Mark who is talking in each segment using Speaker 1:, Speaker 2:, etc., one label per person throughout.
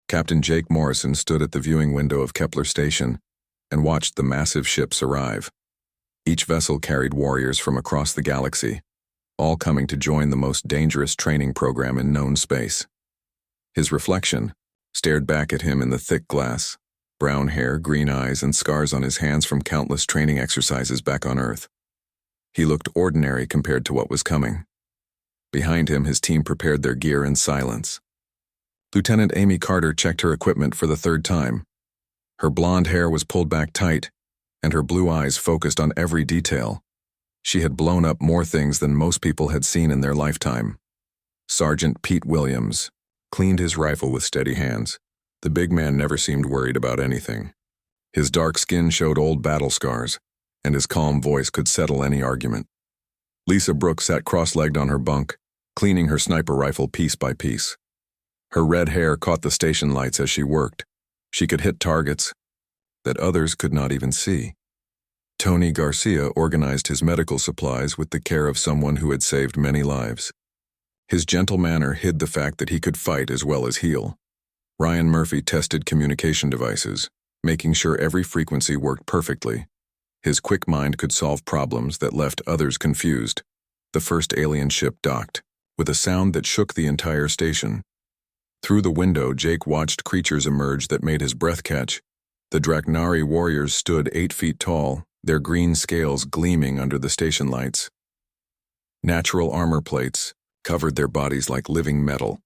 Speaker 1: Captain Jake Morrison stood at the viewing window of Kepler Station and watched the massive ships arrive. Each vessel carried warriors from across the galaxy, all coming to join the most dangerous training program in known space. His reflection stared back at him in the thick glass, brown hair, green eyes, and scars on his hands from countless training exercises back on Earth. He looked ordinary compared to what was coming. Behind him, his team prepared their gear in silence. Lieutenant Amy Carter checked her equipment for the third time. Her blonde hair was pulled back tight, and her blue eyes focused on every detail. She had blown up more things than most people had seen in their lifetime. Sergeant Pete Williams cleaned his rifle with steady hands. The big man never seemed worried about anything. His dark skin showed old battle scars, and his calm voice could settle any argument. Lisa Brooks sat cross-legged on her bunk, cleaning her sniper rifle piece by piece. Her red hair caught the station lights as she worked. She could hit targets that others could not even see. Tony Garcia organized his medical supplies with the care of someone who had saved many lives. His gentle manner hid the fact that he could fight as well as heal. Ryan Murphy tested communication devices, making sure every frequency worked perfectly. His quick mind could solve problems that left others confused. The first alien ship docked, with a sound that shook the entire station. Through the window, Jake watched creatures emerge that made his breath catch. The Draknari warriors stood 8 feet tall, their green scales gleaming under the station lights. Natural armor plates covered their bodies like living metal.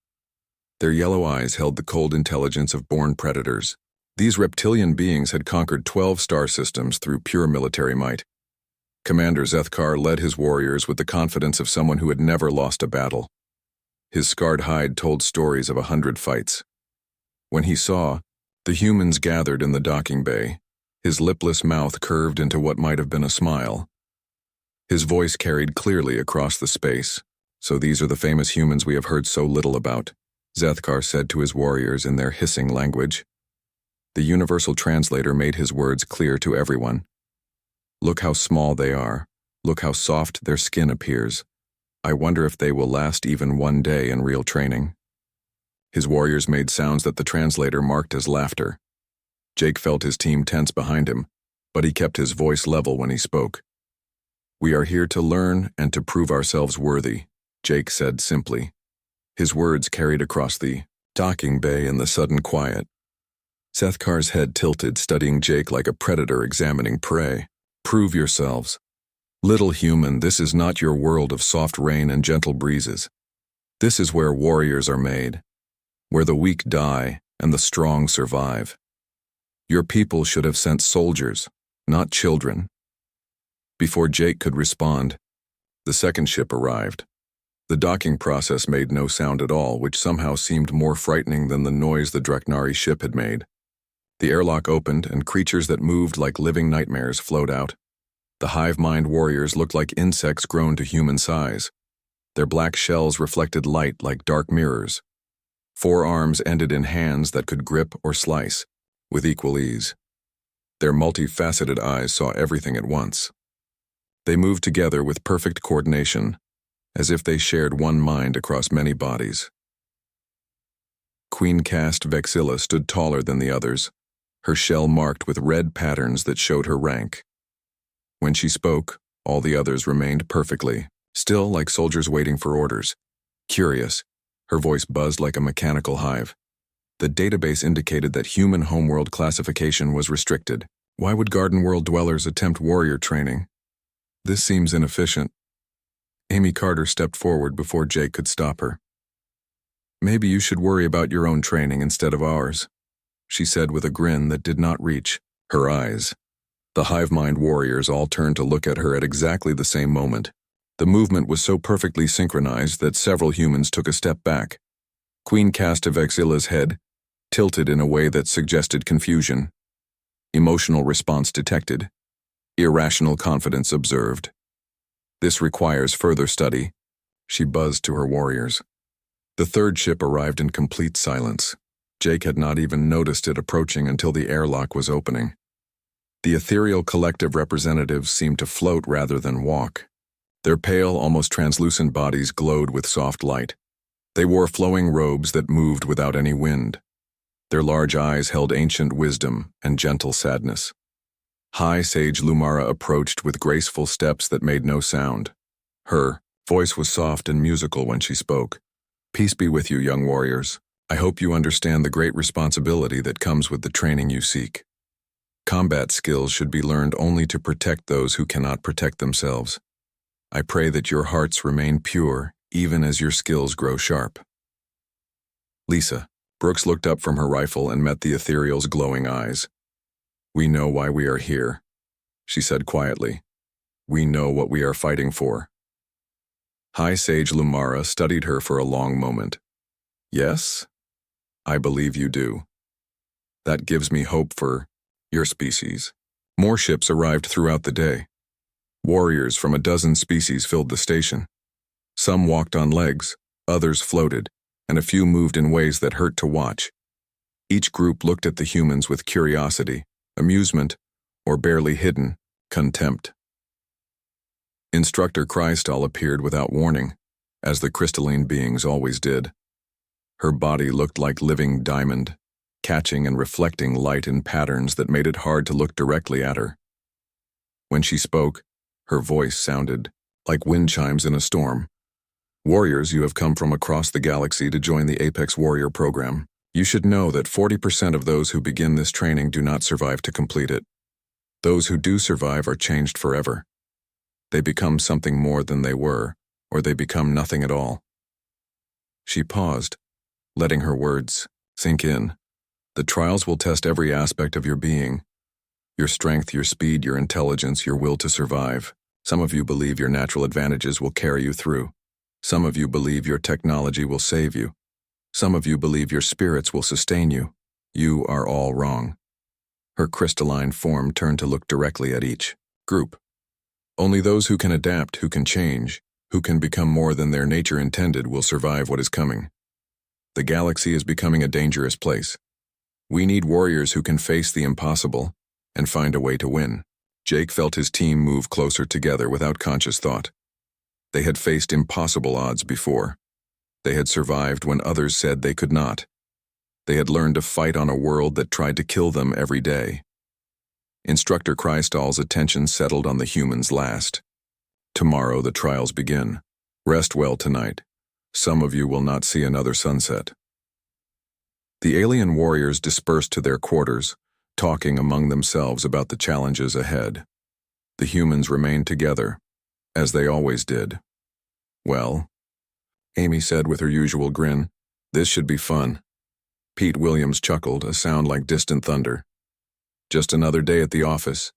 Speaker 1: Their yellow eyes held the cold intelligence of born predators. These reptilian beings had conquered 12 star systems through pure military might. Commander Zethkar led his warriors with the confidence of someone who had never lost a battle. His scarred hide told stories of 100 fights. When he saw the humans gathered in the docking bay, his lipless mouth curved into what might have been a smile. His voice carried clearly across the space. "So these are the famous humans we have heard so little about," Zethkar said to his warriors in their hissing language. The universal translator made his words clear to everyone. "Look how small they are. Look how soft their skin appears. I wonder if they will last even one day in real training." His warriors made sounds that the translator marked as laughter. Jake felt his team tense behind him, but he kept his voice level when he spoke. "We are here to learn and to prove ourselves worthy," Jake said simply. His words carried across the docking bay in the sudden quiet. Zethkar's head tilted, studying Jake like a predator examining prey. "Prove yourselves. Little human, this is not your world of soft rain and gentle breezes. This is where warriors are made, where the weak die and the strong survive. Your people should have sent soldiers, not children." Before Jake could respond, the second ship arrived. The docking process made no sound at all, which somehow seemed more frightening than the noise the Draknari ship had made. The airlock opened, and creatures that moved like living nightmares flowed out. The hive-mind warriors looked like insects grown to human size. Their black shells reflected light like dark mirrors. 4 arms ended in hands that could grip or slice, with equal ease. Their multifaceted eyes saw everything at once. They moved together with perfect coordination, as if they shared one mind across many bodies. Queen Caste Vexilla stood taller than the others, her shell marked with red patterns that showed her rank. When she spoke, all the others remained perfectly, still like soldiers waiting for orders. Curious, her voice buzzed like a mechanical hive. The database indicated that human homeworld classification was restricted. Why would Garden World dwellers attempt warrior training? This seems inefficient. Amy Carter stepped forward before Jake could stop her. "Maybe you should worry about your own training instead of ours," she said with a grin that did not reach her eyes. The hive-mind warriors all turned to look at her at exactly the same moment. The movement was so perfectly synchronized that several humans took a step back. Queen Caste Vexilla's head tilted in a way that suggested confusion. Emotional response detected. Irrational confidence observed. "This requires further study," she buzzed to her warriors. The third ship arrived in complete silence. Jake had not even noticed it approaching until the airlock was opening. The ethereal collective representatives seemed to float rather than walk. Their pale, almost translucent bodies glowed with soft light. They wore flowing robes that moved without any wind. Their large eyes held ancient wisdom and gentle sadness. High Sage Lumara approached with graceful steps that made no sound. Her voice was soft and musical when she spoke. "Peace be with you, young warriors. I hope you understand the great responsibility that comes with the training you seek. Combat skills should be learned only to protect those who cannot protect themselves. I pray that your hearts remain pure even as your skills grow sharp." Lisa. Brooks looked up from her rifle and met the ethereal's glowing eyes. "We know why we are here," she said quietly. "We know what we are fighting for." High Sage Lumara studied her for a long moment. "Yes? I believe you do. That gives me hope for your species." More ships arrived throughout the day. Warriors from a dozen species filled the station. Some walked on legs, others floated, and a few moved in ways that hurt to watch. Each group looked at the humans with curiosity, amusement, or barely hidden contempt. Instructor Crystal appeared without warning, as the crystalline beings always did. Her body looked like living diamond, catching and reflecting light in patterns that made it hard to look directly at her. When she spoke, her voice sounded like wind chimes in a storm. "Warriors, you have come from across the galaxy to join the Apex Warrior program. You should know that 40% of those who begin this training do not survive to complete it. Those who do survive are changed forever. They become something more than they were, or they become nothing at all." She paused, letting her words sink in. "The trials will test every aspect of your being. Your strength, your speed, your intelligence, your will to survive. Some of you believe your natural advantages will carry you through. Some of you believe your technology will save you. Some of you believe your spirits will sustain you. You are all wrong." Her crystalline form turned to look directly at each group. "Only those who can adapt, who can change, who can become more than their nature intended will survive what is coming. The galaxy is becoming a dangerous place. We need warriors who can face the impossible and find a way to win." Jake felt his team move closer together without conscious thought. They had faced impossible odds before. They had survived when others said they could not. They had learned to fight on a world that tried to kill them every day. Instructor Crystal's attention settled on the humans last. "Tomorrow the trials begin. Rest well tonight. Some of you will not see another sunset." The alien warriors dispersed to their quarters, talking among themselves about the challenges ahead. The humans remained together, as they always did. "Well," Amy said with her usual grin, "this should be fun." Pete Williams chuckled, a sound like distant thunder. "Just another day at the office."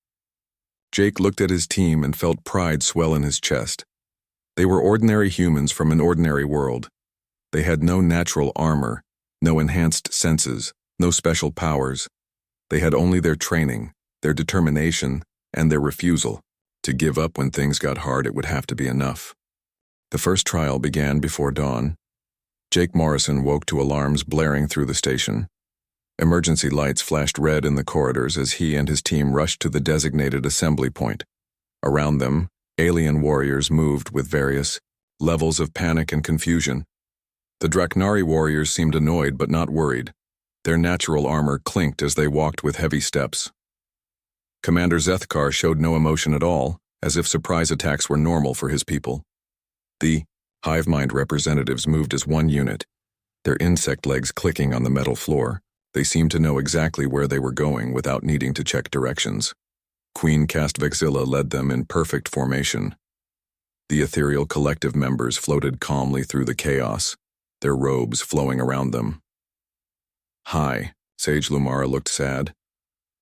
Speaker 1: Jake looked at his team and felt pride swell in his chest. They were ordinary humans from an ordinary world. They had no natural armor, no enhanced senses, no special powers. They had only their training, their determination, and their refusal. To give up when things got hard, it would have to be enough. The first trial began before dawn. Jake Morrison woke to alarms blaring through the station. Emergency lights flashed red in the corridors as he and his team rushed to the designated assembly point. Around them, alien warriors moved with various levels of panic and confusion. The Draknari warriors seemed annoyed but not worried. Their natural armor clinked as they walked with heavy steps. Commander Zethkar showed no emotion at all, as if surprise attacks were normal for his people. The hive mind representatives moved as one unit, their insect legs clicking on the metal floor. They seemed to know exactly where they were going without needing to check directions. Queen Castvexilla led them in perfect formation. The ethereal collective members floated calmly through the chaos, their robes flowing around them. "Hi," Sage Lumara looked sad,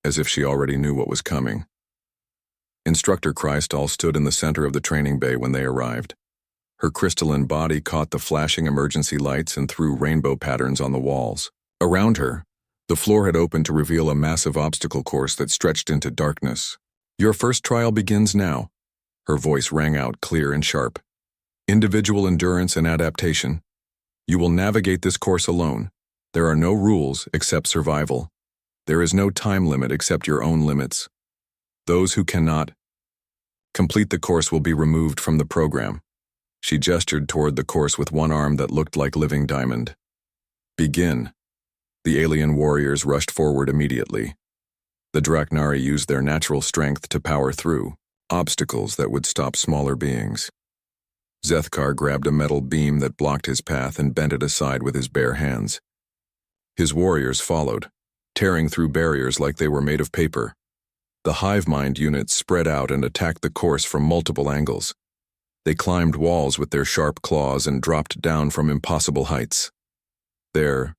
Speaker 1: as if she already knew what was coming. Instructor Crystal stood in the center of the training bay when they arrived. Her crystalline body caught the flashing emergency lights and threw rainbow patterns on the walls. Around her, the floor had opened to reveal a massive obstacle course that stretched into darkness. "Your first trial begins now." Her voice rang out clear and sharp. "Individual endurance and adaptation. You will navigate this course alone. There are no rules except survival. There is no time limit except your own limits. Those who cannot complete the course will be removed from the program." She gestured toward the course with one arm that looked like living diamond. "Begin." The alien warriors rushed forward immediately. The Draknari used their natural strength to power through obstacles that would stop smaller beings. Zethkar grabbed a metal beam that blocked his path and bent it aside with his bare hands. His warriors followed, tearing through barriers like they were made of paper. The hive mind units spread out and attacked the course from multiple angles. They climbed walls with their sharp claws and dropped down from impossible heights. Their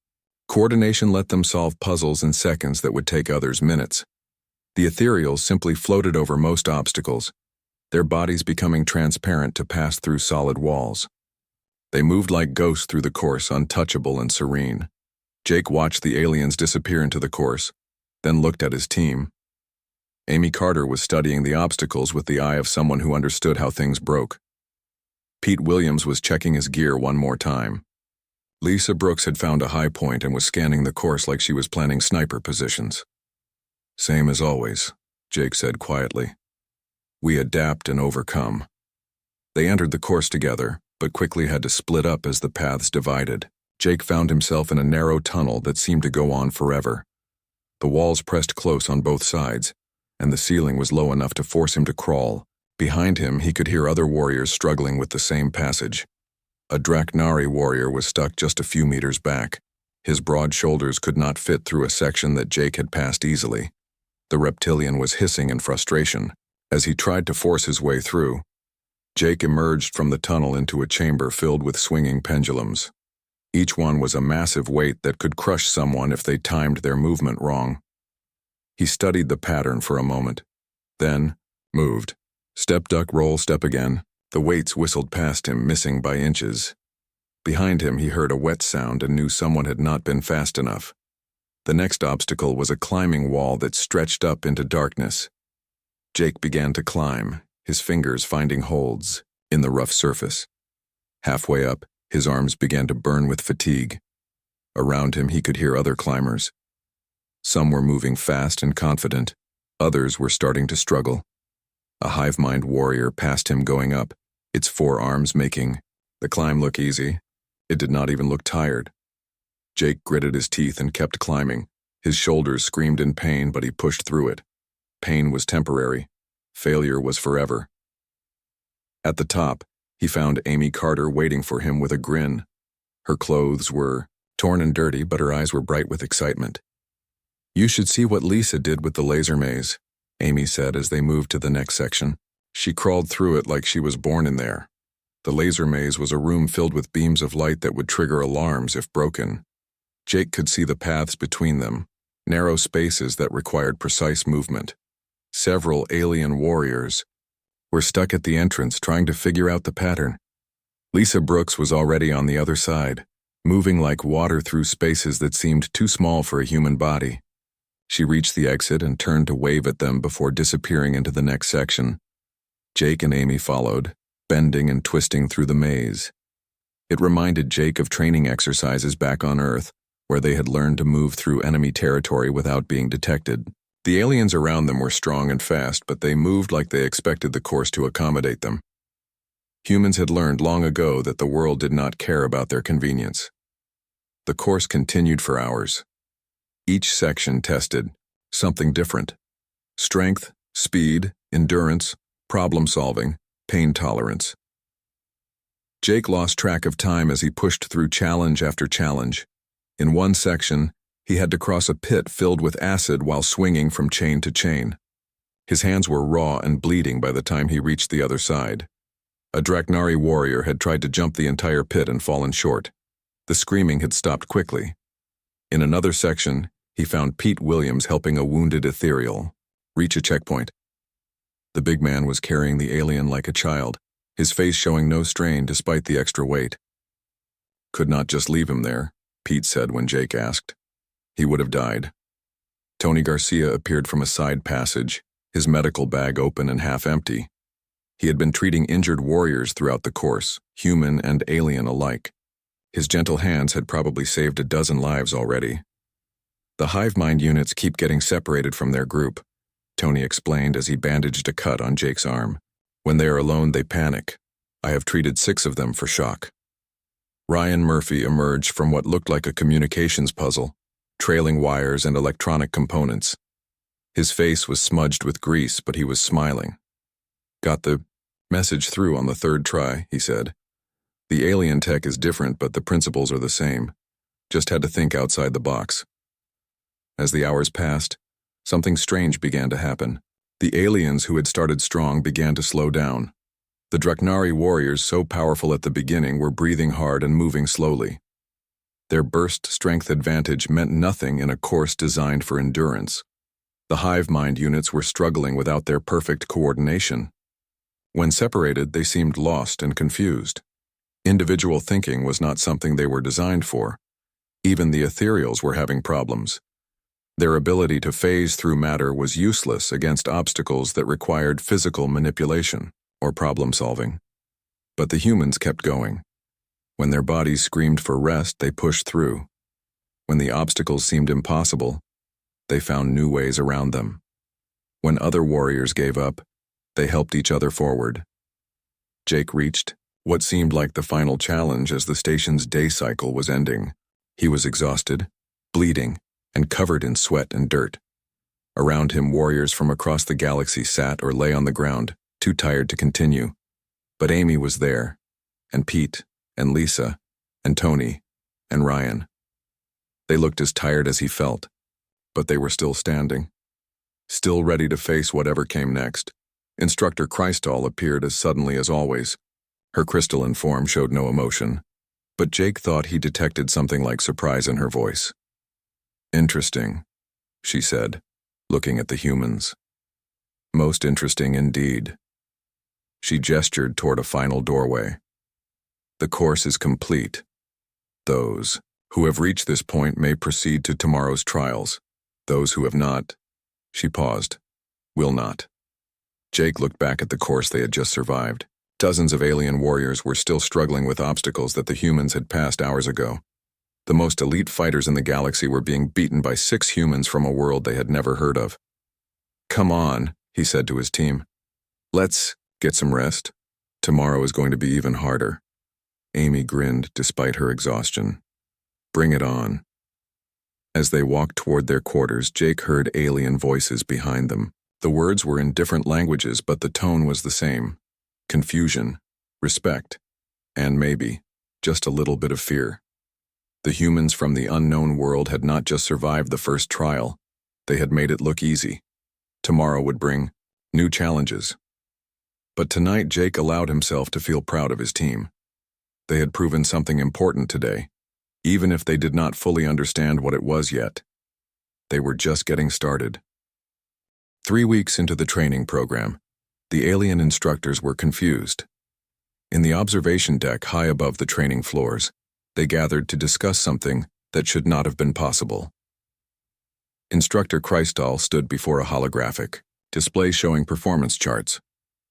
Speaker 1: coordination let them solve puzzles in seconds that would take others minutes. The ethereals simply floated over most obstacles, their bodies becoming transparent to pass through solid walls. They moved like ghosts through the course, untouchable and serene. Jake watched the aliens disappear into the course, then looked at his team. Amy Carter was studying the obstacles with the eye of someone who understood how things broke. Pete Williams was checking his gear one more time. Lisa Brooks had found a high point and was scanning the course like she was planning sniper positions. "Same as always," Jake said quietly. "We adapt and overcome." They entered the course together, but quickly had to split up as the paths divided. Jake found himself in a narrow tunnel that seemed to go on forever. The walls pressed close on both sides, and the ceiling was low enough to force him to crawl. Behind him, he could hear other warriors struggling with the same passage. A Draknari warrior was stuck just a few meters back. His broad shoulders could not fit through a section that Jake had passed easily. The reptilian was hissing in frustration. As he tried to force his way through, Jake emerged from the tunnel into a chamber filled with swinging pendulums. Each one was a massive weight that could crush someone if they timed their movement wrong. He studied the pattern for a moment, then moved. Step, duck, roll, step again. The weights whistled past him, missing by inches. Behind him, he heard a wet sound and knew someone had not been fast enough. The next obstacle was a climbing wall that stretched up into darkness. Jake began to climb, his fingers finding holds in the rough surface. Halfway up, his arms began to burn with fatigue. Around him, he could hear other climbers. Some were moving fast and confident. Others were starting to struggle. A hive mind warrior passed him going up, its forearms making the climb look easy. It did not even look tired. Jake gritted his teeth and kept climbing. His shoulders screamed in pain, but he pushed through it. Pain was temporary. Failure was forever. At the top, he found Amy Carter waiting for him with a grin. Her clothes were torn and dirty, but her eyes were bright with excitement. "You should see what Lisa did with the laser maze," Amy said as they moved to the next section. She crawled through it like she was born in there. The laser maze was a room filled with beams of light that would trigger alarms if broken. Jake could see the paths between them, narrow spaces that required precise movement. Several alien warriors were stuck at the entrance trying to figure out the pattern. Lisa Brooks was already on the other side, moving like water through spaces that seemed too small for a human body. She reached the exit and turned to wave at them before disappearing into the next section. Jake and Amy followed, bending and twisting through the maze. It reminded Jake of training exercises back on Earth, where they had learned to move through enemy territory without being detected. The aliens around them were strong and fast, but they moved like they expected the course to accommodate them. Humans had learned long ago that the world did not care about their convenience. The course continued for hours. Each section tested something different: strength, speed, endurance, problem-solving, pain tolerance. Jake lost track of time as he pushed through challenge after challenge. In one section, he had to cross a pit filled with acid while swinging from chain to chain. His hands were raw and bleeding by the time he reached the other side. A Draknari warrior had tried to jump the entire pit and fallen short. The screaming had stopped quickly. In another section, he found Pete Williams helping a wounded ethereal reach a checkpoint. The big man was carrying the alien like a child, his face showing no strain despite the extra weight. "Could not just leave him there," Pete said when Jake asked. "He would have died." Tony Garcia appeared from a side passage, his medical bag open and half empty. He had been treating injured warriors throughout the course, human and alien alike. His gentle hands had probably saved a dozen lives already. "The hive mind units keep getting separated from their group," Tony explained as he bandaged a cut on Jake's arm. "When they are alone, they panic. I have treated 6 of them for shock." Ryan Murphy emerged from what looked like a communications puzzle. trailing wires and electronic components. His face was smudged with grease, but he was smiling. "Got the message through on the third try," he said. "The alien tech is different, but the principles are the same. Just had to think outside the box." As the hours passed, something strange began to happen. The aliens who had started strong began to slow down. The Draknari warriors, so powerful at the beginning, were breathing hard and moving slowly. Their burst strength advantage meant nothing in a course designed for endurance. The hive mind units were struggling without their perfect coordination. When separated, they seemed lost and confused. Individual thinking was not something they were designed for. Even the ethereals were having problems. Their ability to phase through matter was useless against obstacles that required physical manipulation or problem solving. But the humans kept going. When their bodies screamed for rest, they pushed through. When the obstacles seemed impossible, they found new ways around them. When other warriors gave up, they helped each other forward. Jake reached what seemed like the final challenge as the station's day cycle was ending. He was exhausted, bleeding, and covered in sweat and dirt. Around him, warriors from across the galaxy sat or lay on the ground, too tired to continue. But Amy was there, and Pete, and Lisa, and Tony, and Ryan. They looked as tired as he felt, but they were still standing, still ready to face whatever came next. Instructor Krystal appeared as suddenly as always. Her crystalline form showed no emotion, but Jake thought he detected something like surprise in her voice. "Interesting," she said, looking at the humans. "Most interesting indeed." She gestured toward a final doorway. "The course is complete. Those who have reached this point may proceed to tomorrow's trials. Those who have not," she paused, "will not." Jake looked back at the course they had just survived. Dozens of alien warriors were still struggling with obstacles that the humans had passed hours ago. The most elite fighters in the galaxy were being beaten by 6 humans from a world they had never heard of. "Come on," he said to his team. "Let's get some rest. Tomorrow is going to be even harder." Amy grinned despite her exhaustion. "Bring it on." As they walked toward their quarters, Jake heard alien voices behind them. The words were in different languages, but the tone was the same. Confusion, respect, and maybe just a little bit of fear. The humans from the unknown world had not just survived the first trial, they had made it look easy. Tomorrow would bring new challenges. But tonight Jake allowed himself to feel proud of his team. They had proven something important today, even if they did not fully understand what it was yet. They were just getting started. 3 weeks into the training program, the alien instructors were confused. In the observation deck high above the training floors, they gathered to discuss something that should not have been possible. Instructor Krystal stood before a holographic display showing performance charts.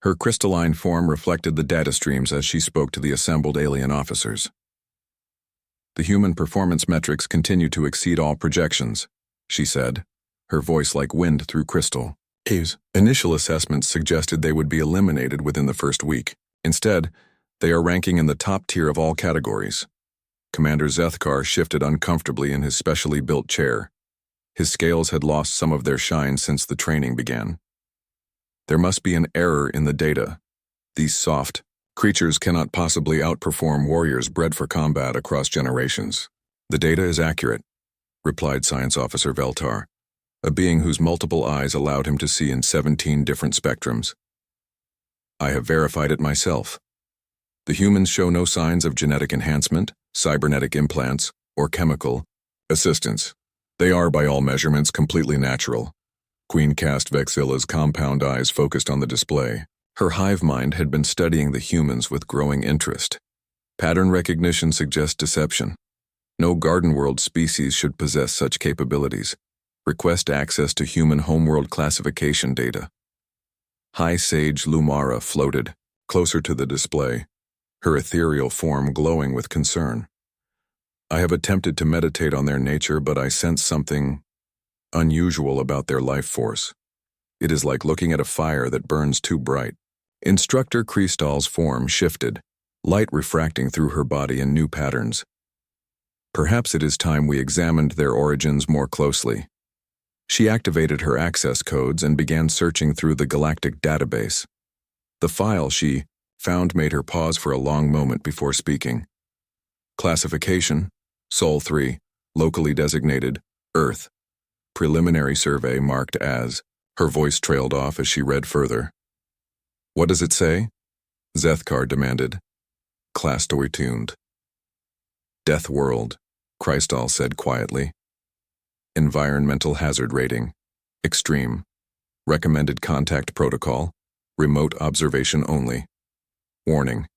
Speaker 1: Her crystalline form reflected the data streams as she spoke to the assembled alien officers. "The human performance metrics continue to exceed all projections," she said, her voice like wind through crystal. His initial assessments suggested they would be eliminated within the first week. Instead, they are ranking in the top tier of all categories. Commander Zethkar shifted uncomfortably in his specially built chair. His scales had lost some of their shine since the training began. "There must be an error in the data. These soft creatures cannot possibly outperform warriors bred for combat across generations." "The data is accurate," replied Science Officer Veltar, a being whose multiple eyes allowed him to see in 17 different spectrums. "I have verified it myself. The humans show no signs of genetic enhancement, cybernetic implants, or chemical assistance. They are, by all measurements, completely natural." Queen Cast Vexilla's compound eyes focused on the display. Her hive mind had been studying the humans with growing interest. Pattern recognition suggests deception. No garden world species should possess such capabilities. Request access to human homeworld classification data. High Sage Lumara floated closer to the display, her ethereal form glowing with concern. "I have attempted to meditate on their nature, but I sense something unusual about their life force. It is like looking at a fire that burns too bright." Instructor Krystal's form shifted, light refracting through her body in new patterns. Perhaps it is time we examined their origins more closely. She activated her access codes and began searching through the Galactic database. The file she found made her pause for a long moment before speaking. Classification: Sol 3, locally designated Earth. Preliminary survey marked as. Her voice trailed off as she read further. What does it say? Zethkar demanded. Class story tuned. Death World, Krystal said quietly. Environmental hazard rating: Extreme. Recommended contact protocol: Remote observation only. Warning: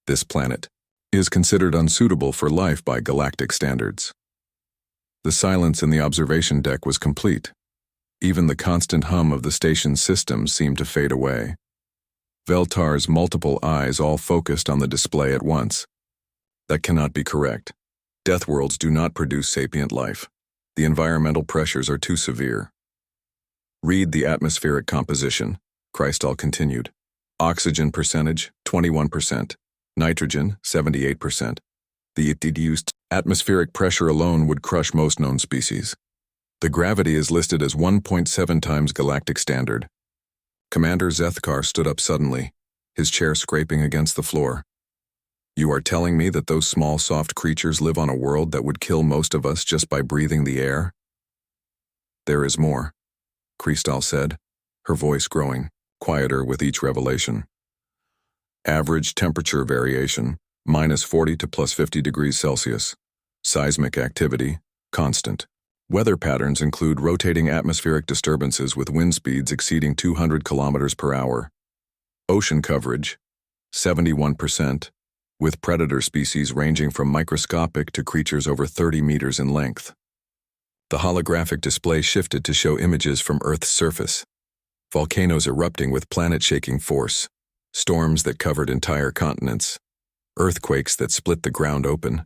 Speaker 1: This planet is considered unsuitable for life by galactic standards. The silence in the observation deck was complete. Even the constant hum of the station's systems seemed to fade away. Veltar's multiple eyes all focused on the display at once. That cannot be correct. Death worlds do not produce sapient life. The environmental pressures are too severe. Read the atmospheric composition, Krystal continued. Oxygen percentage, 21%. Nitrogen, 78%. The deduced atmospheric pressure alone would crush most known species. The gravity is listed as 1.7 times galactic standard. Commander Zethkar stood up suddenly, his chair scraping against the floor. You are telling me that those small, soft creatures live on a world that would kill most of us just by breathing the air? There is more, Krystal said, her voice growing quieter with each revelation. Average temperature variation, -40 to +50 degrees Celsius. Seismic activity, constant. Weather patterns include rotating atmospheric disturbances with wind speeds exceeding 200 kilometers per hour. Ocean coverage, 71%, with predator species ranging from microscopic to creatures over 30 meters in length. The holographic display shifted to show images from Earth's surface. Volcanoes erupting with planet-shaking force, storms that covered entire continents, earthquakes that split the ground open,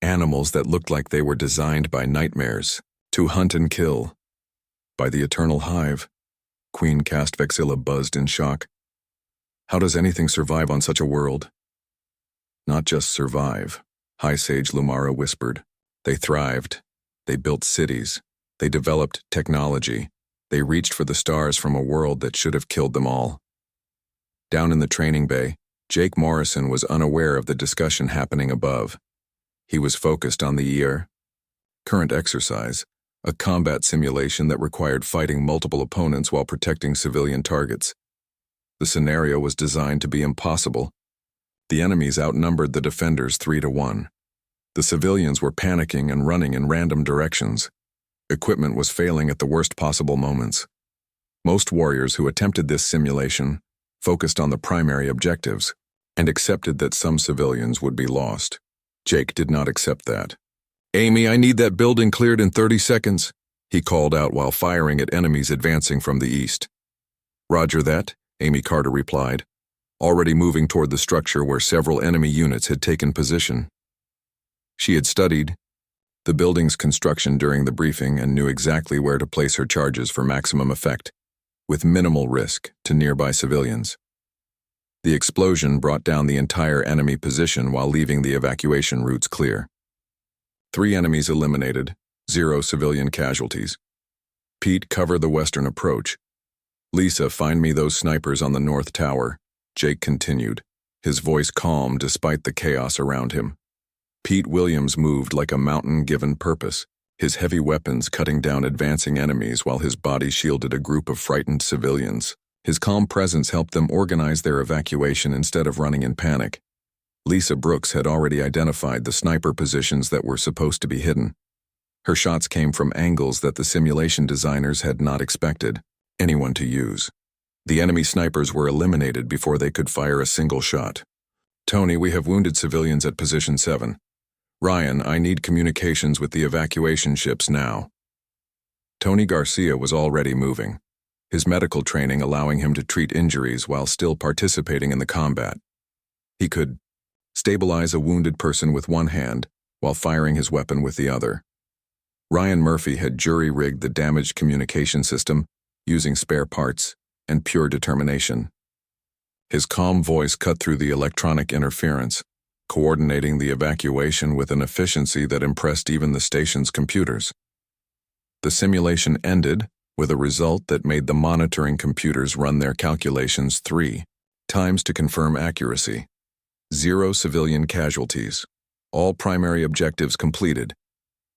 Speaker 1: animals that looked like they were designed by nightmares to hunt and kill. By the eternal hive, Queen Cast Vexilla buzzed in shock. How does anything survive on such a world? Not just survive, High Sage Lumara whispered. They thrived. They built cities. They developed technology. They reached for the stars from a world that should have killed them all. Down in the training bay, Jake Morrison was unaware of the discussion happening above. He was focused on the current exercise, a combat simulation that required fighting multiple opponents while protecting civilian targets. The scenario was designed to be impossible. The enemies outnumbered the defenders 3-1. The civilians were panicking and running in random directions. Equipment was failing at the worst possible moments. Most warriors who attempted this simulation focused on the primary objectives and accepted that some civilians would be lost. Jake did not accept that. Amy, I need that building cleared in 30 seconds, he called out while firing at enemies advancing from the east. Roger that, Amy Carter replied, already moving toward the structure where several enemy units had taken position. She had studied the building's construction during the briefing and knew exactly where to place her charges for maximum effect, with minimal risk to nearby civilians. The explosion brought down the entire enemy position while leaving the evacuation routes clear. 3 enemies eliminated, 0 civilian casualties. Pete, cover the western approach. Lisa, find me those snipers on the north tower, Jake continued, his voice calm despite the chaos around him. Pete Williams moved like a mountain given purpose, his heavy weapons cutting down advancing enemies while his body shielded a group of frightened civilians. His calm presence helped them organize their evacuation instead of running in panic. Lisa Brooks had already identified the sniper positions that were supposed to be hidden. Her shots came from angles that the simulation designers had not expected anyone to use. The enemy snipers were eliminated before they could fire a single shot. Tony, we have wounded civilians at position 7. Ryan, I need communications with the evacuation ships now. Tony Garcia was already moving, his medical training allowing him to treat injuries while still participating in the combat. He could stabilize a wounded person with one hand while firing his weapon with the other. Ryan Murphy had jury-rigged the damaged communication system using spare parts and pure determination. His calm voice cut through the electronic interference. coordinating the evacuation with an efficiency that impressed even the station's computers. The simulation ended with a result that made the monitoring computers run their calculations 3 times to confirm accuracy. 0 civilian casualties. All primary objectives completed.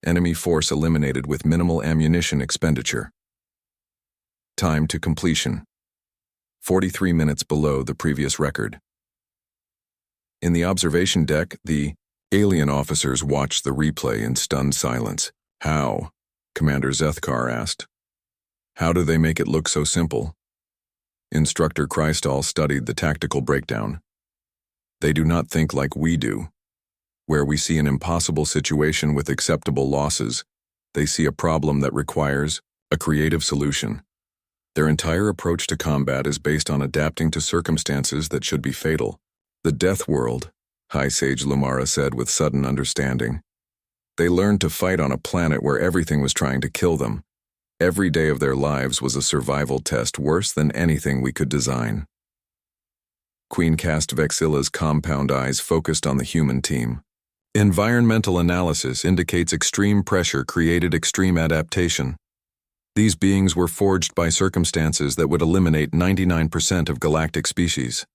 Speaker 1: Enemy force eliminated with minimal ammunition expenditure. Time to completion. 43 minutes below the previous record. In the observation deck, the alien officers watched the replay in stunned silence. How? Commander Zethkar asked. How do they make it look so simple? Instructor Krystal studied the tactical breakdown. They do not think like we do. Where we see an impossible situation with acceptable losses, they see a problem that requires a creative solution. Their entire approach to combat is based on adapting to circumstances that should be fatal. The Death World, High Sage Lumara said with sudden understanding. They learned to fight on a planet where everything was trying to kill them. Every day of their lives was a survival test worse than anything we could design. Queencast Vexilla's compound eyes focused on the human team. Environmental analysis indicates extreme pressure created extreme adaptation. These beings were forged by circumstances that would eliminate 99% of galactic species.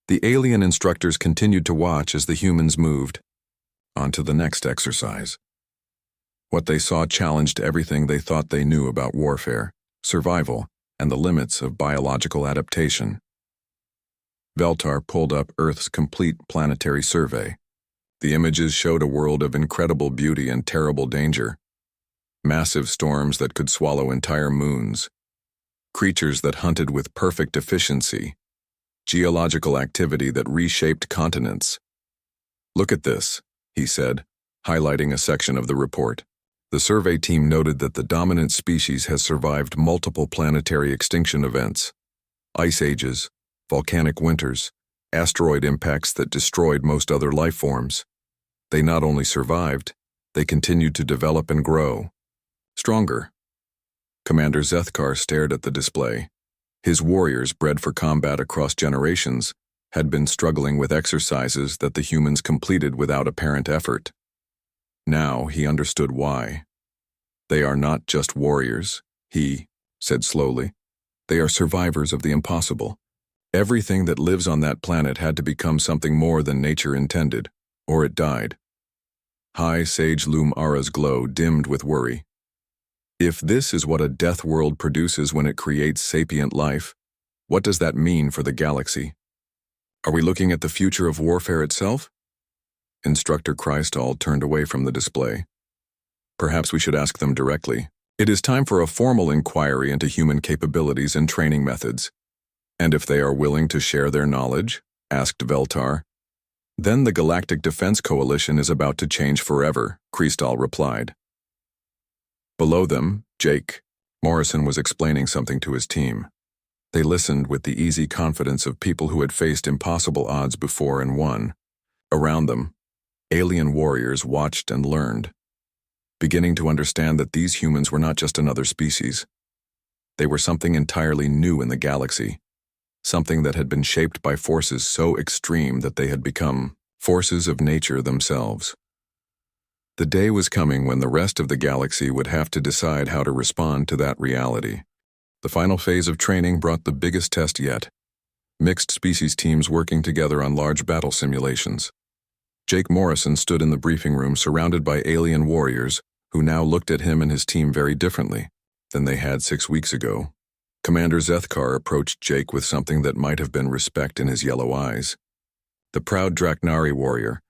Speaker 1: The alien instructors continued to watch as the humans moved. On to the next exercise. What they saw challenged everything they thought they knew about warfare, survival, and the limits of biological adaptation. Veltar pulled up Earth's complete planetary survey. The images showed a world of incredible beauty and terrible danger. Massive storms that could swallow entire moons. Creatures that hunted with perfect efficiency. Geological activity that reshaped continents. Look at this, he said, highlighting a section of the report. The survey team noted that the dominant species has survived multiple planetary extinction events. Ice ages, volcanic winters, asteroid impacts that destroyed most other life forms. They not only survived, they continued to develop and grow. Stronger. Commander Zethkar stared at the display. His warriors, bred for combat across generations, had been struggling with exercises that the humans completed without apparent effort. Now he understood why. They are not just warriors, he said slowly. They are survivors of the impossible. Everything that lives on that planet had to become something more than nature intended, or it died. High Sage Lumara's glow dimmed with worry. If this is what a death world produces when it creates sapient life, what does that mean for the galaxy? Are we looking at the future of warfare itself? Instructor Krystal turned away from the display. Perhaps we should ask them directly. It is time for a formal inquiry into human capabilities and training methods. And if they are willing to share their knowledge? Asked Veltar. Then the Galactic Defense Coalition is about to change forever, Krystal replied. Below them, Jake Morrison was explaining something to his team. They listened with the easy confidence of people who had faced impossible odds before and won. Around them, alien warriors watched and learned, beginning to understand that these humans were not just another species. They were something entirely new in the galaxy, something that had been shaped by forces so extreme that they had become forces of nature themselves. The day was coming when the rest of the galaxy would have to decide how to respond to that reality. The final phase of training brought the biggest test yet. Mixed species teams working together on large battle simulations. Jake Morrison stood in the briefing room surrounded by alien warriors who now looked at him and his team very differently than they had 6 weeks ago. Commander Zethkar approached Jake with something that might have been respect in his yellow eyes. The proud Draknari warrior,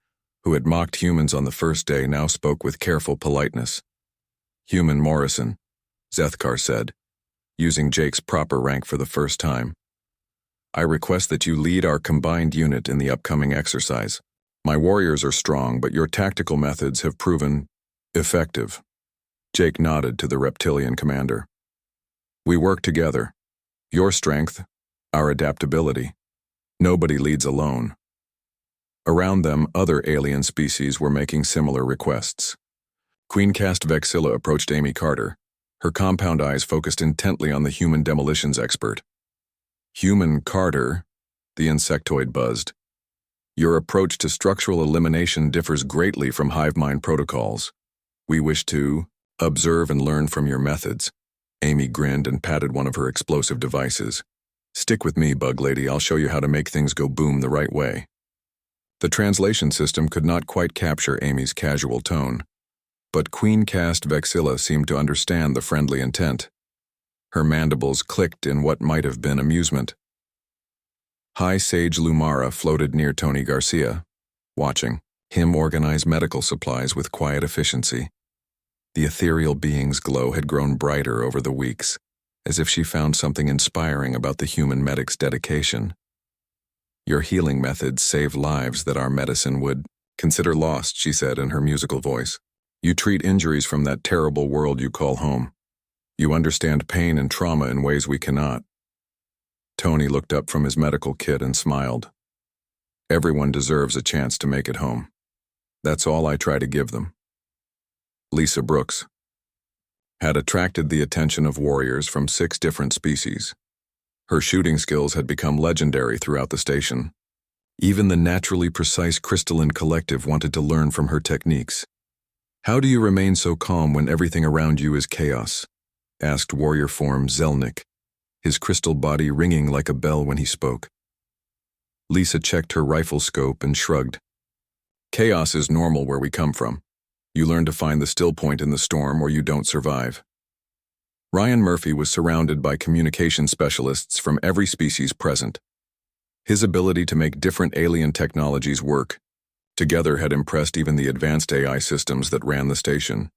Speaker 1: who had mocked humans on the first day, now spoke with careful politeness. Human Morrison, Zethkar said, using Jake's proper rank for the first time. I request that you lead our combined unit in the upcoming exercise. My warriors are strong, but your tactical methods have proven effective. Jake nodded to the reptilian commander. We work together. Your strength, our adaptability. Nobody leads alone. Around them, other alien species were making similar requests. Queencast Vexilla approached Amy Carter, her compound eyes focused intently on the human demolitions expert. Human Carter, the insectoid buzzed. Your approach to structural elimination differs greatly from hive mind protocols. We wish to observe and learn from your methods. Amy grinned and patted one of her explosive devices. Stick with me, Bug Lady. I'll show you how to make things go boom the right way. The translation system could not quite capture Amy's casual tone, but Queen-cast Vexilla seemed to understand the friendly intent. Her mandibles clicked in what might have been amusement. High Sage Lumara floated near Tony Garcia, watching him organize medical supplies with quiet efficiency. The ethereal being's glow had grown brighter over the weeks, as if she found something inspiring about the human medic's dedication. Your healing methods save lives that our medicine would consider lost, she said in her musical voice. You treat injuries from that terrible world you call home. You understand pain and trauma in ways we cannot. Tony looked up from his medical kit and smiled. Everyone deserves a chance to make it home. That's all I try to give them. Lisa Brooks had attracted the attention of warriors from 6 different species. Her shooting skills had become legendary throughout the station. Even the naturally precise crystalline collective wanted to learn from her techniques. How do you remain so calm when everything around you is chaos? Asked warrior form Zelnik, his crystal body ringing like a bell when he spoke. Lisa checked her rifle scope and shrugged. Chaos is normal where we come from. You learn to find the still point in the storm or you don't survive. Ryan Murphy was surrounded by communication specialists from every species present. His ability to make different alien technologies work together had impressed even the advanced AI systems that ran the station.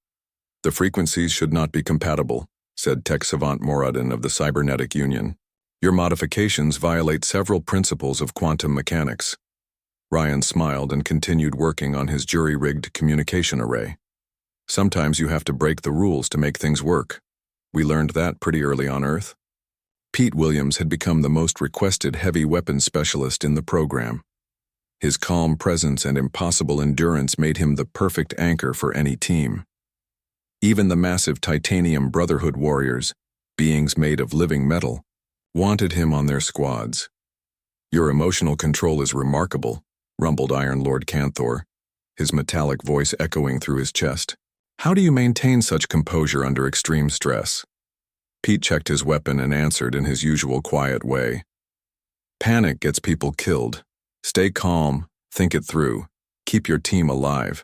Speaker 1: The frequencies should not be compatible, said tech savant Moradin of the Cybernetic Union. Your modifications violate several principles of quantum mechanics. Ryan smiled and continued working on his jury-rigged communication array. Sometimes you have to break the rules to make things work. We learned that pretty early on Earth. Pete Williams had become the most requested heavy weapons specialist in the program. His calm presence and impossible endurance made him the perfect anchor for any team. Even the massive titanium Brotherhood warriors, beings made of living metal, wanted him on their squads. Your emotional control is remarkable, rumbled Iron Lord Canthor, his metallic voice echoing through his chest. How do you maintain such composure under extreme stress? Pete checked his weapon and answered in his usual quiet way. Panic gets people killed. Stay calm, think it through, keep your team alive.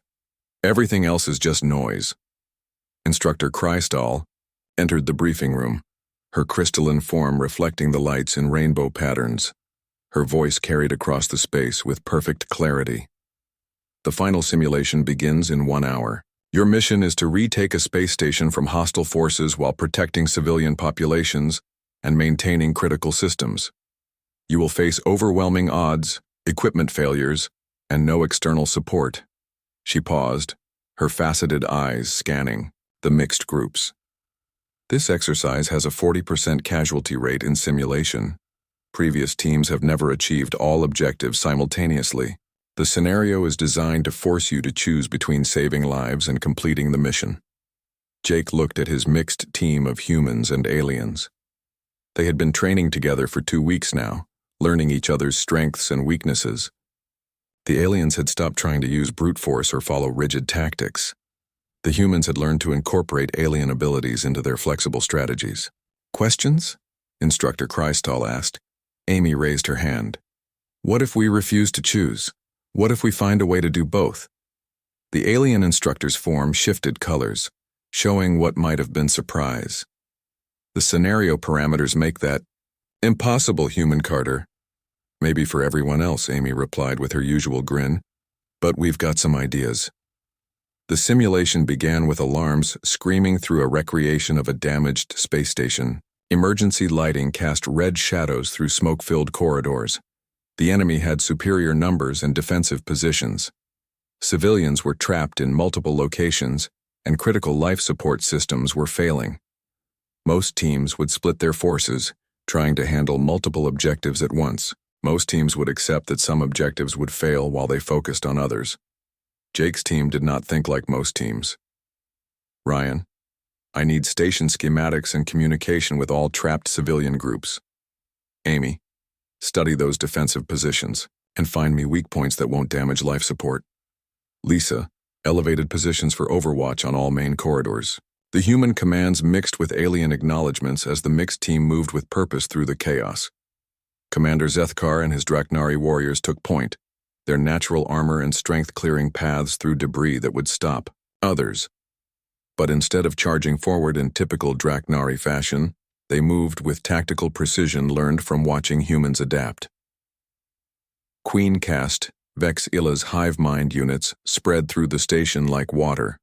Speaker 1: Everything else is just noise. Instructor Krystal entered the briefing room, her crystalline form reflecting the lights in rainbow patterns. Her voice carried across the space with perfect clarity. The final simulation begins in 1 hour. Your mission is to retake a space station from hostile forces while protecting civilian populations and maintaining critical systems. You will face overwhelming odds, equipment failures, and no external support. She paused, her faceted eyes scanning the mixed groups. This exercise has a 40% casualty rate in simulation. Previous teams have never achieved all objectives simultaneously. The scenario is designed to force you to choose between saving lives and completing the mission. Jake looked at his mixed team of humans and aliens. They had been training together for 2 weeks now, learning each other's strengths and weaknesses. The aliens had stopped trying to use brute force or follow rigid tactics. The humans had learned to incorporate alien abilities into their flexible strategies. Questions? Instructor Krystal asked. Amy raised her hand. What if we refuse to choose? What if we find a way to do both? The alien instructor's form shifted colors, showing what might have been surprise. The scenario parameters make that impossible, human Carter. Maybe for everyone else, Amy replied with her usual grin, but we've got some ideas. The simulation began with alarms screaming through a recreation of a damaged space station. Emergency lighting cast red shadows through smoke-filled corridors. The enemy had superior numbers and defensive positions. Civilians were trapped in multiple locations, and critical life support systems were failing. Most teams would split their forces, trying to handle multiple objectives at once. Most teams would accept that some objectives would fail while they focused on others. Jake's team did not think like most teams. Ryan, I need station schematics and communication with all trapped civilian groups. Amy, study those defensive positions. and find me weak points that won't damage life support. Lisa elevated positions for overwatch on all main corridors. The human commands mixed with alien acknowledgements as the mixed team moved with purpose through the chaos. Commander Zethkar and his Draknari warriors took point, their natural armor and strength clearing paths through debris that would stop others. But instead of charging forward in typical Draknari fashion, they moved with tactical precision learned from watching humans adapt. Queen cast Vex Illa's hive mind units spread through the station like water,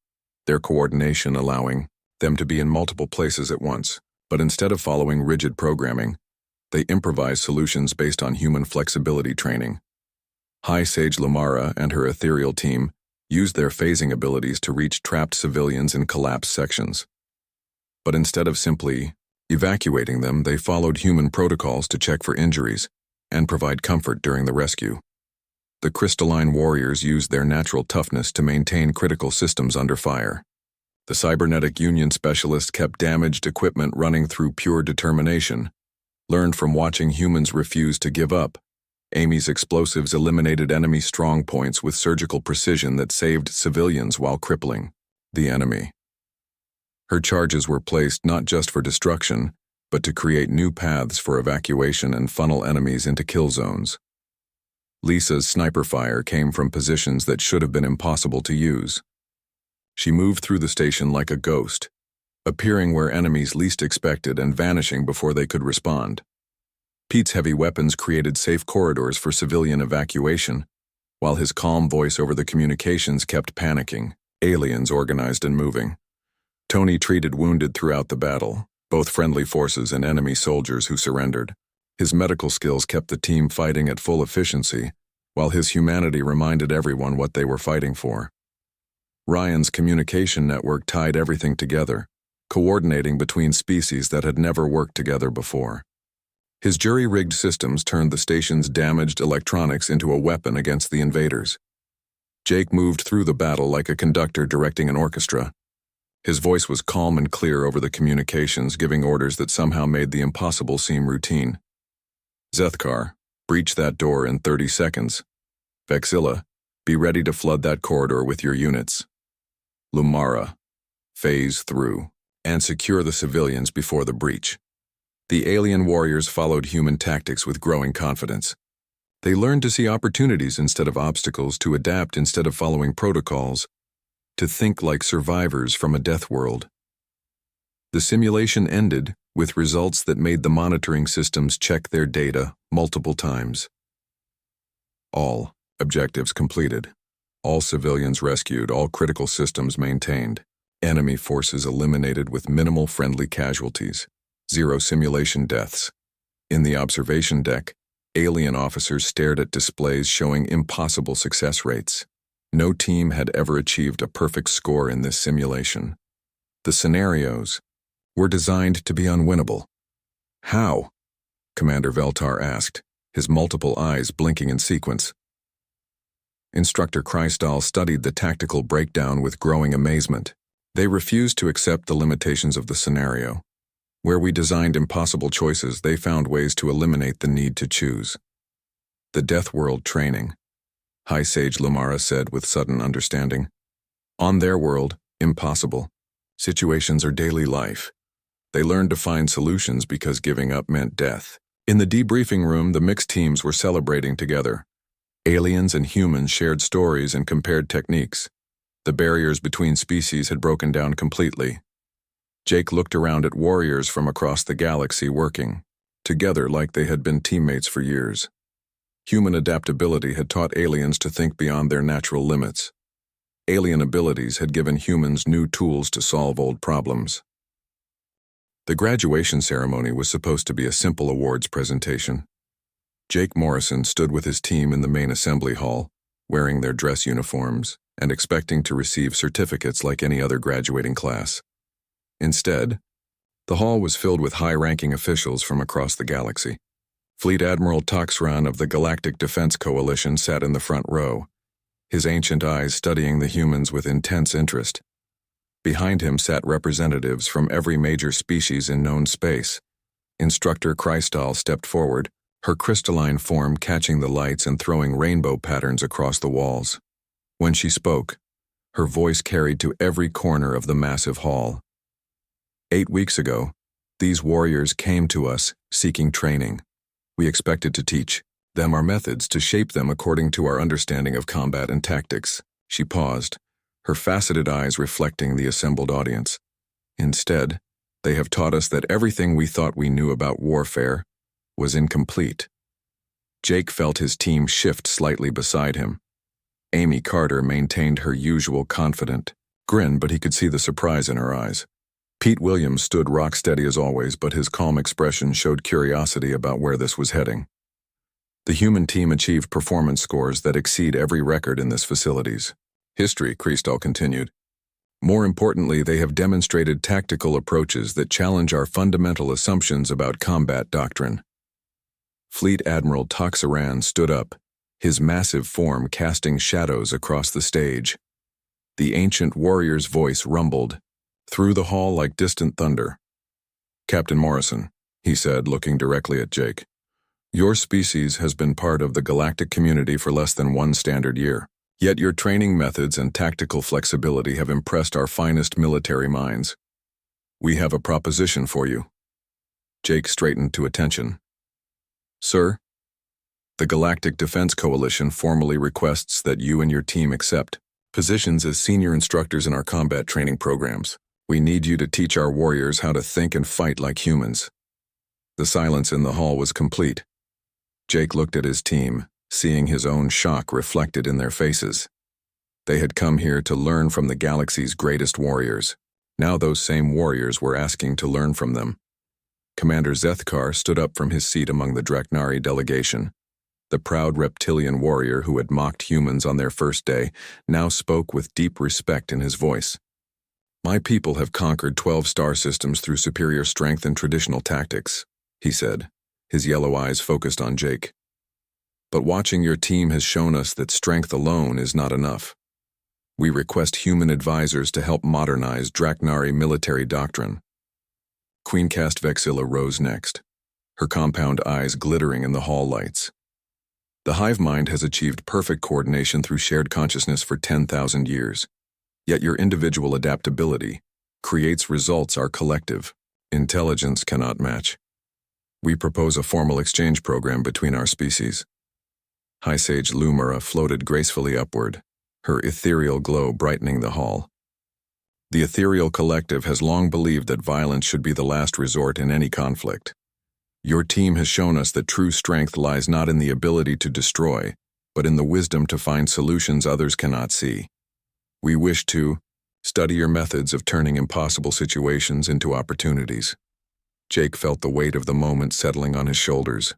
Speaker 1: their coordination allowing them to be in multiple places at once, but instead of following rigid programming, they improvised solutions based on human flexibility training. High Sage Lamara and her ethereal team used their phasing abilities to reach trapped civilians in collapsed sections. But instead of simply evacuating them, they followed human protocols to check for injuries and provide comfort during the rescue. The crystalline warriors used their natural toughness to maintain critical systems under fire. The cybernetic union specialist kept damaged equipment running through pure determination, learned from watching humans refuse to give up. Amy's explosives eliminated enemy strong points with surgical precision that saved civilians while crippling the enemy. Her charges were placed not just for destruction, but to create new paths for evacuation and funnel enemies into kill zones. Lisa's sniper fire came from positions that should have been impossible to use. She moved through the station like a ghost, appearing where enemies least expected and vanishing before they could respond. Pete's heavy weapons created safe corridors for civilian evacuation, while his calm voice over the communications kept panicking, aliens organized and moving. Tony treated wounded throughout the battle, both friendly forces and enemy soldiers who surrendered. His medical skills kept the team fighting at full efficiency, while his humanity reminded everyone what they were fighting for. Ryan's communication network tied everything together, coordinating between species that had never worked together before. His jury-rigged systems turned the station's damaged electronics into a weapon against the invaders. Jake moved through the battle like a conductor directing an orchestra. His voice was calm and clear over the communications, giving orders that somehow made the impossible seem routine. Zethkar, breach that door in 30 seconds. Vexilla, be ready to flood that corridor with your units. Lumara, phase through and secure the civilians before the breach. The alien warriors followed human tactics with growing confidence. They learned to see opportunities instead of obstacles, to adapt instead of following protocols, to think like survivors from a death world. The simulation ended with results that made the monitoring systems check their data multiple times. All objectives completed. All civilians rescued, all critical systems maintained. Enemy forces eliminated with minimal friendly casualties. 0 simulation deaths. In the observation deck, alien officers stared at displays showing impossible success rates. No team had ever achieved a perfect score in this simulation. The scenarios were designed to be unwinnable. How? Commander Veltar asked, his multiple eyes blinking in sequence. Instructor Krystal studied the tactical breakdown with growing amazement. They refused to accept the limitations of the scenario. Where we designed impossible choices, they found ways to eliminate the need to choose. The Death World training, High Sage Lumara said with sudden understanding. On their world, impossible. Situations are daily life. They learned to find solutions because giving up meant death. In the debriefing room, the mixed teams were celebrating together. Aliens and humans shared stories and compared techniques. The barriers between species had broken down completely. Jake looked around at warriors from across the galaxy working together like they had been teammates for years. Human adaptability had taught aliens to think beyond their natural limits. Alien abilities had given humans new tools to solve old problems. The graduation ceremony was supposed to be a simple awards presentation. Jake Morrison stood with his team in the main assembly hall, wearing their dress uniforms and expecting to receive certificates like any other graduating class. Instead, the hall was filled with high-ranking officials from across the galaxy. Fleet Admiral Toxran of the Galactic Defense Coalition sat in the front row, his ancient eyes studying the humans with intense interest. Behind him sat representatives from every major species in known space. Instructor Krystal stepped forward, her crystalline form catching the lights and throwing rainbow patterns across the walls. When she spoke, her voice carried to every corner of the massive hall. 8 weeks ago, these warriors came to us seeking training. We expected to teach them our methods, to shape them according to our understanding of combat and tactics. She paused, her faceted eyes reflecting the assembled audience. Instead, they have taught us that everything we thought we knew about warfare was incomplete. Jake felt his team shift slightly beside him. Amy Carter maintained her usual confident grin, but he could see the surprise in her eyes. Pete Williams stood rock-steady as always, but his calm expression showed curiosity about where this was heading. The human team achieved performance scores that exceed every record in this facility's history, Kristal continued. More importantly, they have demonstrated tactical approaches that challenge our fundamental assumptions about combat doctrine. Fleet Admiral Toxaran stood up, his massive form casting shadows across the stage. The ancient warrior's voice rumbled through the hall like distant thunder. "Captain Morrison," he said, looking directly at Jake, "your species has been part of the galactic community for less than 1 standard year. Yet your training methods and tactical flexibility have impressed our finest military minds. We have a proposition for you." Jake straightened to attention. "Sir, the Galactic Defense Coalition formally requests that you and your team accept positions as senior instructors in our combat training programs. We need you to teach our warriors how to think and fight like humans." The silence in the hall was complete. Jake looked at his team, seeing his own shock reflected in their faces. They had come here to learn from the galaxy's greatest warriors. Now those same warriors were asking to learn from them. Commander Zethkar stood up from his seat among the Draknari delegation. The proud reptilian warrior who had mocked humans on their first day now spoke with deep respect in his voice. "My people have conquered 12 star systems through superior strength and traditional tactics," he said, his yellow eyes focused on Jake. "But watching your team has shown us that strength alone is not enough. We request human advisors to help modernize Draknari military doctrine." Queencast Vexilla rose next, her compound eyes glittering in the hall lights. "The hive mind has achieved perfect coordination through shared consciousness for 10,000 years. Yet your individual adaptability creates results our collective intelligence cannot match. We propose a formal exchange program between our species." High Sage Lumira floated gracefully upward, her ethereal glow brightening the hall. "The ethereal collective has long believed that violence should be the last resort in any conflict. Your team has shown us that true strength lies not in the ability to destroy, but in the wisdom to find solutions others cannot see. We wish to study your methods of turning impossible situations into opportunities." Jake felt the weight of the moment settling on his shoulders.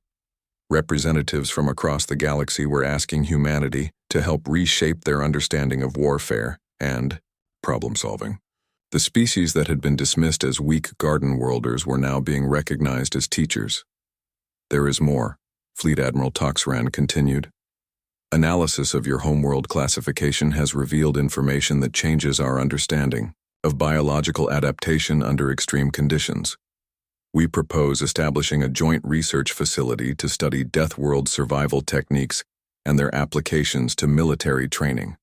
Speaker 1: Representatives from across the galaxy were asking humanity to help reshape their understanding of warfare and problem-solving. The species that had been dismissed as weak garden worlders were now being recognized as teachers. "There is more," Fleet Admiral Toxran continued. "Analysis of your homeworld classification has revealed information that changes our understanding of biological adaptation under extreme conditions. We propose establishing a joint research facility to study Deathworld survival techniques and their applications to military training."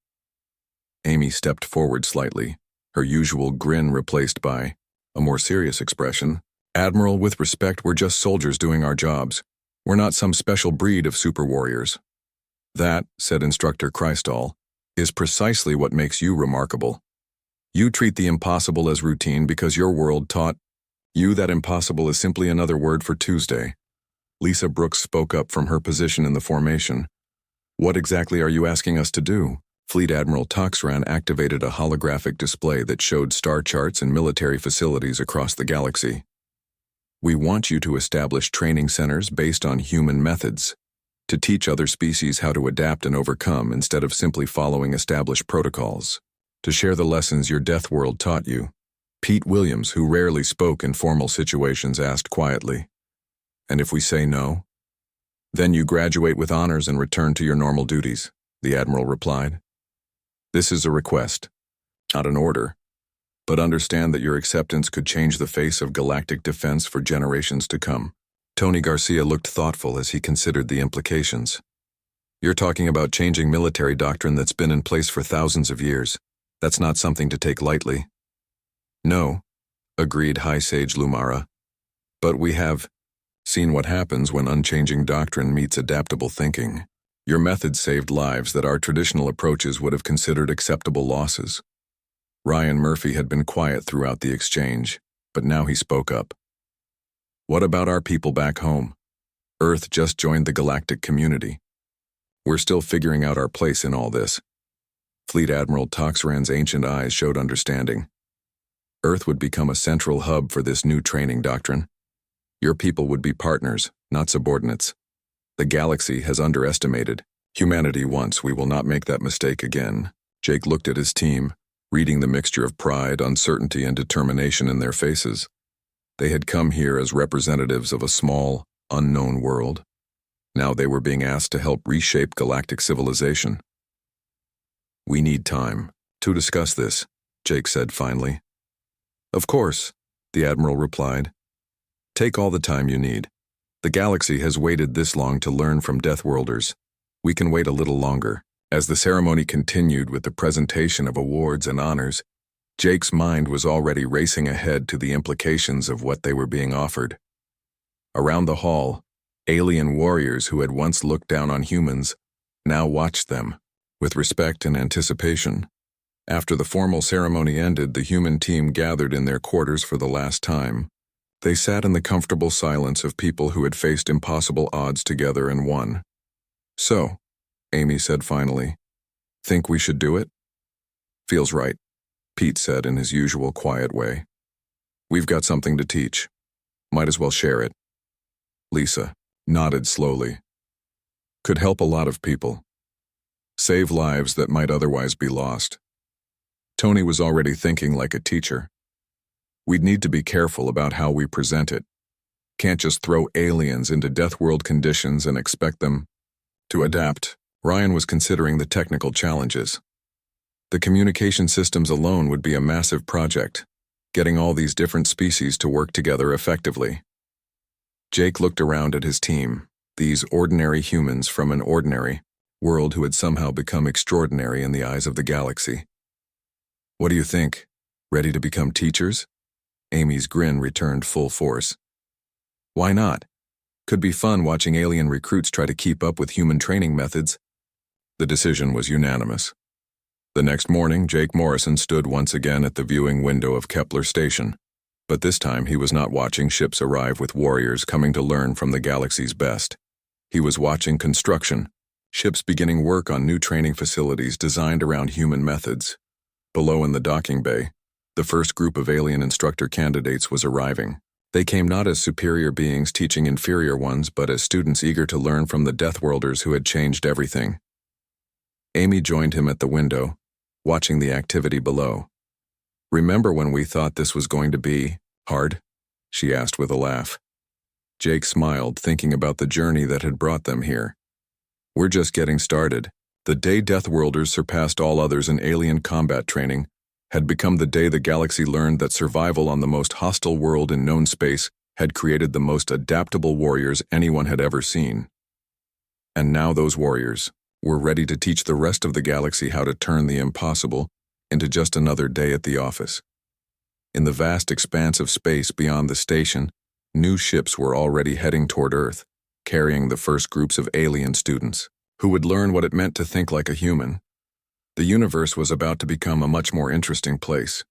Speaker 1: Amy stepped forward slightly, her usual grin replaced by a more serious expression. "Admiral, with respect, we're just soldiers doing our jobs. We're not some special breed of super warriors." "That," said Instructor Kristal, "is precisely what makes you remarkable. You treat the impossible as routine because your world taught you that impossible is simply another word for Tuesday." Lisa Brooks spoke up from her position in the formation. "What exactly are you asking us to do?" Fleet Admiral Toxran activated a holographic display that showed star charts and military facilities across the galaxy. "We want you to establish training centers based on human methods, to teach other species how to adapt and overcome instead of simply following established protocols, to share the lessons your Death World taught you." Pete Williams, who rarely spoke in formal situations, asked quietly, "And if we say no?" "Then you graduate with honors and return to your normal duties," the Admiral replied. "This is a request, not an order, but understand that your acceptance could change the face of galactic defense for generations to come." Tony Garcia looked thoughtful as he considered the implications. You're talking about changing military doctrine that's been in place for thousands of years. That's not something to take lightly. No, agreed High Sage Lumara. But we have seen what happens when unchanging doctrine meets adaptable thinking. Your methods saved lives that our traditional approaches would have considered acceptable losses. Ryan Murphy had been quiet throughout the exchange, but now he spoke up. What about our people back home? Earth just joined the galactic community. We're still figuring out our place in all this. Fleet Admiral Toxran's ancient eyes showed understanding. Earth would become a central hub for this new training doctrine. Your people would be partners, not subordinates. The galaxy has underestimated humanity once. We will not make that mistake again. Jake looked at his team, reading the mixture of pride, uncertainty, and determination in their faces. They had come here as representatives of a small, unknown world. Now they were being asked to help reshape galactic civilization. We need time to discuss this, Jake said finally. Of course, the Admiral replied. Take all the time you need. The galaxy has waited this long to learn from Deathworlders. We can wait a little longer. As the ceremony continued with the presentation of awards and honors, Jake's mind was already racing ahead to the implications of what they were being offered. Around the hall, alien warriors who had once looked down on humans now watched them with respect and anticipation. After the formal ceremony ended, the human team gathered in their quarters for the last time. They sat in the comfortable silence of people who had faced impossible odds together and won. So, Amy said finally, think we should do it? Feels right, Pete said in his usual quiet way. We've got something to teach. Might as well share it. Lisa nodded slowly. Could help a lot of people. Save lives that might otherwise be lost. Tony was already thinking like a teacher. We'd need to be careful about how we present it. Can't just throw aliens into death world conditions and expect them to adapt. Ryan was considering the technical challenges. The communication systems alone would be a massive project, getting all these different species to work together effectively. Jake looked around at his team, these ordinary humans from an ordinary world who had somehow become extraordinary in the eyes of the galaxy. What do you think? Ready to become teachers? Amy's grin returned full force. Why not? Could be fun watching alien recruits try to keep up with human training methods. The decision was unanimous. The next morning, Jake Morrison stood once again at the viewing window of Kepler Station. But this time he was not watching ships arrive with warriors coming to learn from the galaxy's best. He was watching construction, ships beginning work on new training facilities designed around human methods. Below in the docking bay, the first group of alien instructor candidates was arriving. They came not as superior beings teaching inferior ones, but as students eager to learn from the Deathworlders who had changed everything. Amy joined him at the window, watching the activity below. Remember when we thought this was going to be hard? She asked with a laugh. Jake smiled, thinking about the journey that had brought them here. We're just getting started. The day Deathworlders surpassed all others in alien combat training had become the day the galaxy learned that survival on the most hostile world in known space had created the most adaptable warriors anyone had ever seen. And now those warriors were ready to teach the rest of the galaxy how to turn the impossible into just another day at the office. In the vast expanse of space beyond the station, new ships were already heading toward Earth, carrying the first groups of alien students who would learn what it meant to think like a human. The universe was about to become a much more interesting place.